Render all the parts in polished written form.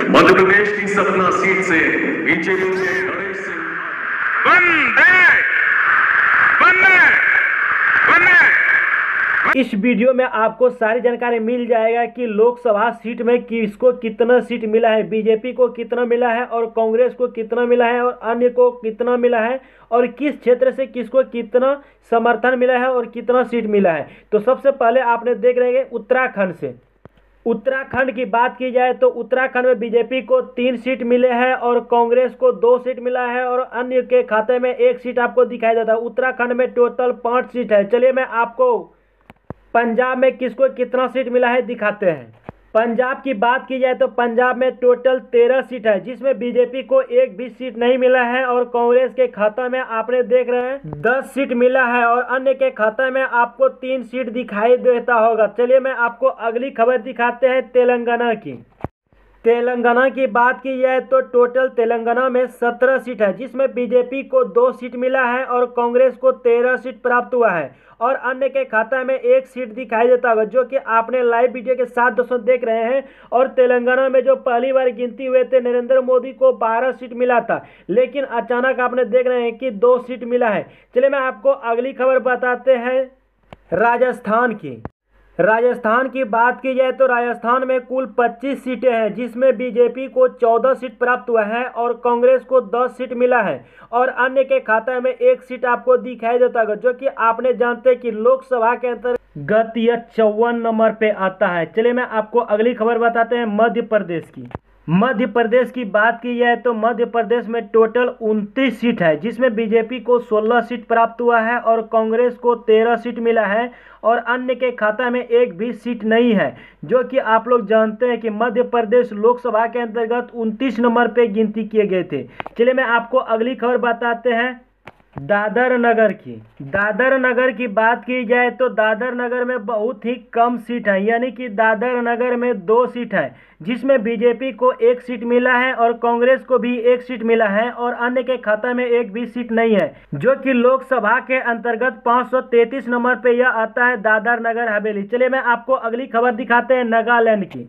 मध्य प्रदेश की सतना सीट से बीजेपी के गणेश सिंह इस वीडियो में आपको सारी जानकारी मिल जाएगा कि लोकसभा सीट में किसको कितना सीट मिला है, बीजेपी को कितना मिला है और कांग्रेस को कितना मिला है और अन्य को कितना मिला है और किस क्षेत्र से किसको कितना समर्थन मिला है और कितना सीट मिला है। तो सबसे पहले आपने देख रहे हैं उत्तराखंड से। उत्तराखंड की बात की जाए तो उत्तराखंड में बीजेपी को 3 सीट मिले हैं और कांग्रेस को 2 सीट मिला है और अन्य के खाते में 1 सीट आपको दिखाई देता है। उत्तराखंड में टोटल 5 सीट है। चलिए मैं आपको पंजाब में किसको कितना सीट मिला है दिखाते हैं। पंजाब की बात की जाए तो पंजाब में टोटल 13 सीट है, जिसमें बीजेपी को 1 भी सीट नहीं मिला है और कांग्रेस के खाता में आपने देख रहे हैं 10 सीट मिला है और अन्य के खाता में आपको 3 सीट दिखाई देता होगा। चलिए मैं आपको अगली खबर दिखाते हैं तेलंगाना की। तेलंगाना की बात की जाए तो टोटल तेलंगाना में 17 सीट है, जिसमें बीजेपी को 2 सीट मिला है और कांग्रेस को 13 सीट प्राप्त हुआ है और अन्य के खाता में 1 सीट दिखाई देता होगा, जो कि आपने लाइव वीडियो के साथ दोस्तों देख रहे हैं। और तेलंगाना में जो पहली बार गिनती हुए थे नरेंद्र मोदी को 12 सीट मिला था, लेकिन अचानक आपने देख रहे हैं कि 2 सीट मिला है। चलिए मैं आपको अगली खबर बताते हैं राजस्थान की। राजस्थान की बात की जाए तो राजस्थान में कुल 25 सीटें हैं, जिसमें बीजेपी को 14 सीट प्राप्त हुआ है और कांग्रेस को 10 सीट मिला है और अन्य के खाता में 1 सीट आपको दिखाई देता है, जो कि आपने जानते हैं कि लोकसभा के अंतर्गत यह 54 नंबर पे आता है। चलिए मैं आपको अगली खबर बताते हैं मध्य प्रदेश की। मध्य प्रदेश की बात की जाए तो मध्य प्रदेश में टोटल 29 सीट है, जिसमें बीजेपी को 16 सीट प्राप्त हुआ है और कांग्रेस को 13 सीट मिला है और अन्य के खाता में 1 भी सीट नहीं है, जो कि आप लोग जानते हैं कि मध्य प्रदेश लोकसभा के अंतर्गत 29 नंबर पे गिनती किए गए थे। चलिए मैं आपको अगली खबर बताते हैं दादर नगर की। दादर नगर की बात की जाए तो दादर नगर में बहुत ही कम सीट है, यानी कि दादर नगर में 2 सीट है, जिसमें बीजेपी को 1 सीट मिला है और कांग्रेस को भी 1 सीट मिला है और अन्य के खाता में 1 भी सीट नहीं है, जो कि लोकसभा के अंतर्गत 533 नंबर पे यह आता है दादर नगर हवेली। चलिए मैं आपको अगली खबर दिखाते हैं नागालैंड की।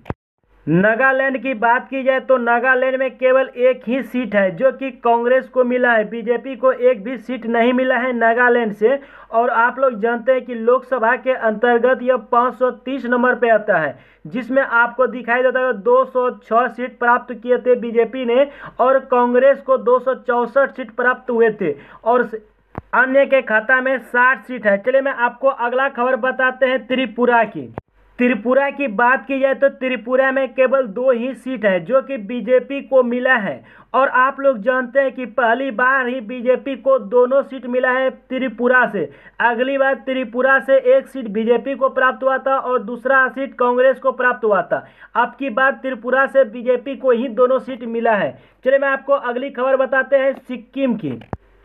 नागालैंड की बात की जाए तो नागालैंड में केवल 1 ही सीट है, जो कि कांग्रेस को मिला है। बीजेपी को 1 भी सीट नहीं मिला है नागालैंड से और आप लोग जानते हैं कि लोकसभा के अंतर्गत यह 530 नंबर पे आता है, जिसमें आपको दिखाई देता है 206 सीट प्राप्त किए थे बीजेपी ने और कांग्रेस को 264 सीट प्राप्त हुए थे और अन्य के खाता में 60 सीट है। चलिए मैं आपको अगला खबर बताते हैं त्रिपुरा की। त्रिपुरा की बात की जाए तो त्रिपुरा में केवल 2 ही सीट है, जो कि बीजेपी को मिला है और आप लोग जानते हैं कि पहली बार ही बीजेपी को दोनों सीट मिला है त्रिपुरा से। अगली बार त्रिपुरा से 1 सीट बीजेपी को प्राप्त हुआ था और दूसरा सीट कांग्रेस को प्राप्त हुआ था। अब की बार त्रिपुरा से बीजेपी को ही दोनों सीट मिला है। चलिए मैं आपको अगली खबर बताते हैं सिक्किम की।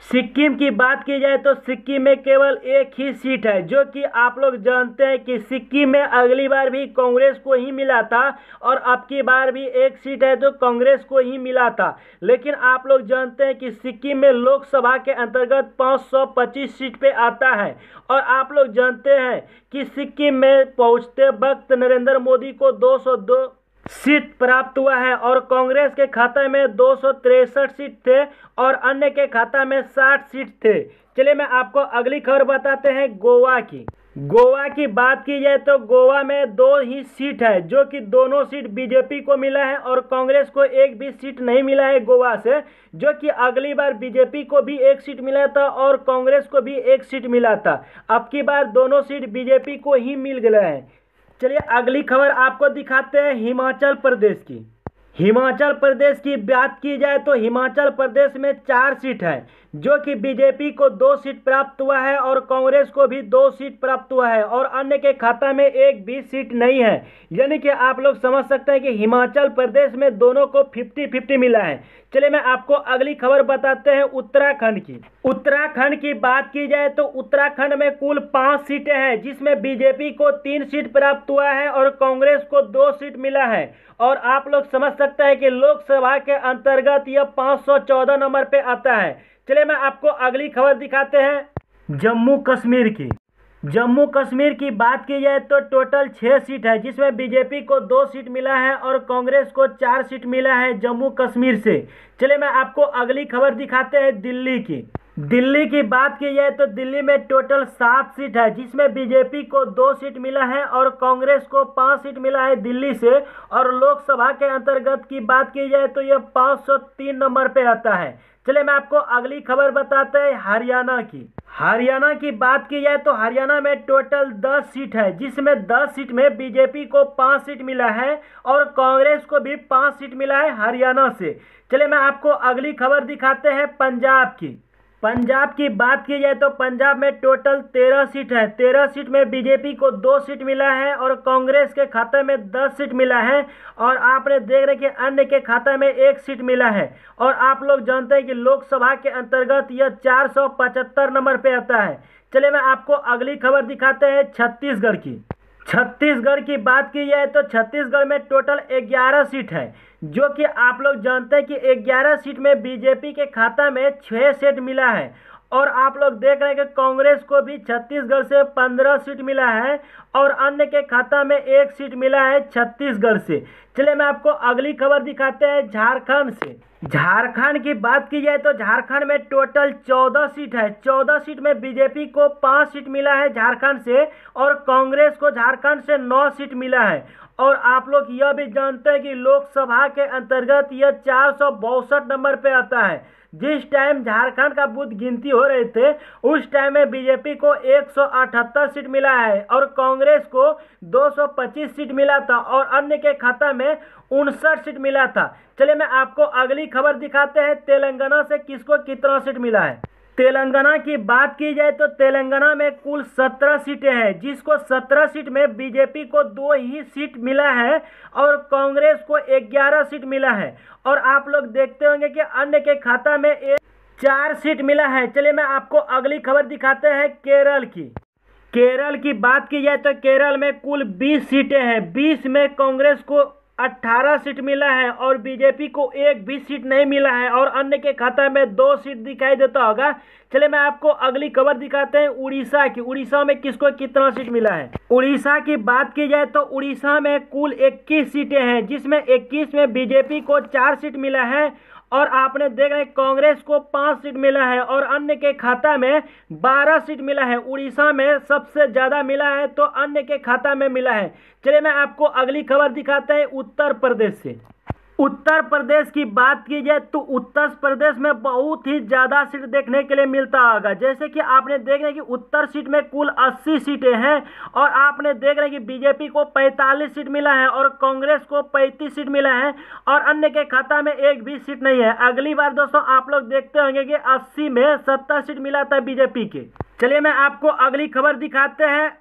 सिक्किम की बात की जाए तो सिक्किम में केवल 1 ही सीट है, जो कि आप लोग जानते हैं कि सिक्किम में अगली बार भी कांग्रेस को ही मिला था और अब की बार भी 1 सीट है जो कांग्रेस को ही मिला था। लेकिन आप लोग जानते हैं कि सिक्किम में लोकसभा के अंतर्गत 525 सीट पे आता है और आप लोग जानते हैं कि सिक्किम में पहुंचते वक्त नरेंद्र मोदी को 202 सीट प्राप्त हुआ है और कांग्रेस के खाता में 263 सीट थे और अन्य के खाता में 60 सीट थे। चलिए मैं आपको अगली खबर बताते हैं गोवा की। गोवा की बात की जाए तो गोवा में 2 ही सीट है, जो कि दोनों सीट बीजेपी को मिला है और कांग्रेस को 1 भी सीट नहीं मिला है गोवा से, जो कि अगली बार बीजेपी को भी 1 सीट मिला था और कांग्रेस को भी 1 सीट मिला था। अब की बार दोनों सीट बीजेपी को ही मिल गया है। चलिए अगली खबर आपको दिखाते हैं हिमाचल प्रदेश की। हिमाचल प्रदेश की बात की जाए तो हिमाचल प्रदेश में 4 सीट है, जो कि बीजेपी को 2 सीट प्राप्त हुआ है और कांग्रेस को भी 2 सीट प्राप्त हुआ है और अन्य के खाता में 1 भी सीट नहीं है। यानी कि आप लोग समझ सकते हैं कि हिमाचल प्रदेश में दोनों को 50-50 मिला है। चलिए मैं आपको अगली खबर बताते हैं उत्तराखंड की। उत्तराखंड की बात की जाए तो उत्तराखंड में कुल 5 सीटें हैं, जिसमें बीजेपी को 3 सीट प्राप्त हुआ है और कांग्रेस को 2 सीट मिला है और आप लोग समझ सकते हैं कि लोकसभा के अंतर्गत यह 514 नंबर पे आता है। चलिए मैं आपको अगली खबर दिखाते हैं जम्मू कश्मीर की। जम्मू कश्मीर की बात की जाए तो टोटल 6 सीट है, जिसमें बीजेपी को 2 सीट मिला है और कांग्रेस को 4 सीट मिला है जम्मू कश्मीर से। चलिए मैं आपको अगली खबर दिखाते हैं दिल्ली की। दिल्ली की बात की जाए तो दिल्ली में टोटल 7 सीट है, जिसमें बीजेपी को 2 सीट मिला है और कांग्रेस को 5 सीट मिला है दिल्ली से। और लोकसभा के अंतर्गत की बात की जाए तो यह 503 नंबर पे आता है। चलिए मैं आपको अगली खबर बताते हैं हरियाणा की। हरियाणा की बात की जाए तो हरियाणा में टोटल 10 सीट है, जिसमें 10 सीट में बीजेपी को 5 सीट मिला है और कांग्रेस को भी 5 सीट मिला है हरियाणा से। चलिए मैं आपको अगली खबर दिखाते हैं पंजाब की। पंजाब की बात की जाए तो पंजाब में टोटल 13 सीट है। 13 सीट में बीजेपी को 2 सीट मिला है और कांग्रेस के खाते में 10 सीट मिला है। और आपने देख रहे कि अन्य के खाते में 1 सीट मिला है। और आप लोग जानते हैं कि लोकसभा के अंतर्गत यह 475 नंबर पे आता है। चलिए मैं आपको अगली खबर दिखाते हैं छत्तीसगढ़ की। छत्तीसगढ़ की बात की जाए तो छत्तीसगढ़ में टोटल 11 सीट है, जो कि आप लोग जानते हैं कि 11 सीट में बीजेपी के खाता में 6 सीट मिला है। और आप लोग देख रहे हैं कि कांग्रेस को भी छत्तीसगढ़ से 15 सीट मिला है और अन्य के खाता में 1 सीट मिला है छत्तीसगढ़ से। चलिए मैं आपको अगली खबर दिखाते हैं झारखंड से। झारखंड की बात की जाए तो झारखंड में टोटल 14 सीट है। 14 सीट में बीजेपी को 5 सीट मिला है झारखंड से और कांग्रेस को झारखंड से 9 सीट मिला है। और आप लोग यह भी जानते हैं कि लोकसभा के अंतर्गत यह 462 नंबर पे आता है। जिस टाइम झारखंड का बूथ गिनती हो रहे थे उस टाइम में बीजेपी को 178 सीट मिला है और कांग्रेस को 225 सीट मिला था और अन्य के खाता में 59 सीट मिला था। चलिए मैं आपको अगली खबर दिखाते हैं तेलंगाना से किसको कितना सीट मिला है। तेलंगाना की बात की जाए तो तेलंगाना में कुल 17 सीटें हैं, जिसको 17 सीट में बीजेपी को 2 ही सीट मिला है और कांग्रेस को 11 सीट मिला है। और आप लोग देखते होंगे कि अन्य के खाता में 4 सीट मिला है। चलिए मैं आपको अगली खबर दिखाते हैं केरल की। केरल की बात की जाए तो केरल में कुल 20 सीटें हैं। 20 में कांग्रेस को 18 सीट मिला है और बीजेपी को 1 भी सीट नहीं मिला है और अन्य के खाता में 2 सीट दिखाई देता होगा। चलिए मैं आपको अगली खबर दिखाते हैं उड़ीसा की। उड़ीसा में किसको कितना सीट मिला है। उड़ीसा की बात की जाए तो उड़ीसा में कुल 21 सीटें हैं, जिसमें 21 में बीजेपी को 4 सीट मिला है और आपने देख रहे कांग्रेस को 5 सीट मिला है और अन्य के खाता में 12 सीट मिला है। उड़ीसा में सबसे ज़्यादा मिला है तो अन्य के खाता में मिला है। चलिए मैं आपको अगली खबर दिखाते हैं उत्तर प्रदेश से। उत्तर प्रदेश की बात की जाए तो उत्तर प्रदेश में बहुत ही ज़्यादा सीट देखने के लिए मिलता होगा। जैसे कि आपने देख रहे कि उत्तर सीट में कुल 80 सीटें हैं और आपने देख रहे कि बीजेपी को 45 सीट मिला है और कांग्रेस को 35 सीट मिला है और अन्य के खाता में 1 भी सीट नहीं है। अगली बार दोस्तों आप लोग देखते होंगे कि 80 में 70 सीट मिला था बीजेपी के। चलिए मैं आपको अगली खबर दिखाते हैं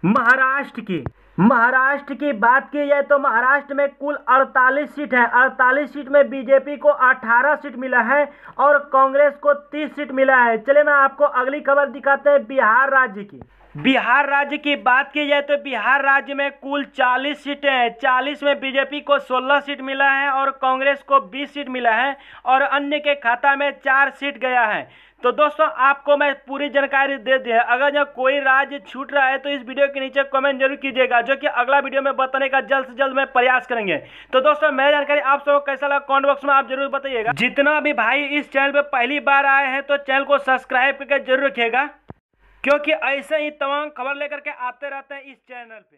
महाराष्ट्र की। महाराष्ट्र की बात की जाए तो महाराष्ट्र में कुल 48 सीट है। 48 सीट में बीजेपी को 18 सीट मिला है और कांग्रेस को 30 सीट मिला है। चलिए मैं आपको अगली खबर दिखाते हैं बिहार राज्य की। बिहार राज्य की बात की जाए तो बिहार राज्य में कुल 40 सीटें हैं। 40 में बीजेपी को 16 सीट मिला है और कांग्रेस को 20 सीट मिला है और अन्य के खाता में 4 सीट गया है। तो दोस्तों आपको मैं पूरी जानकारी दे दी है। अगर जो कोई राज्य छूट रहा है तो इस वीडियो के नीचे कमेंट जरूर कीजिएगा, जो कि अगला वीडियो में बताने का जल्द से जल्द मैं प्रयास करेंगे। तो दोस्तों मेरी जानकारी आप सबको कैसा लगा कमेंट बॉक्स में आप जरूर बताइएगा। जितना भी भाई इस चैनल पे पहली बार आए हैं तो चैनल को सब्सक्राइब करके जरूर रखिएगा, क्योंकि ऐसे ही तमाम खबर लेकर के आते रहते हैं इस चैनल पे।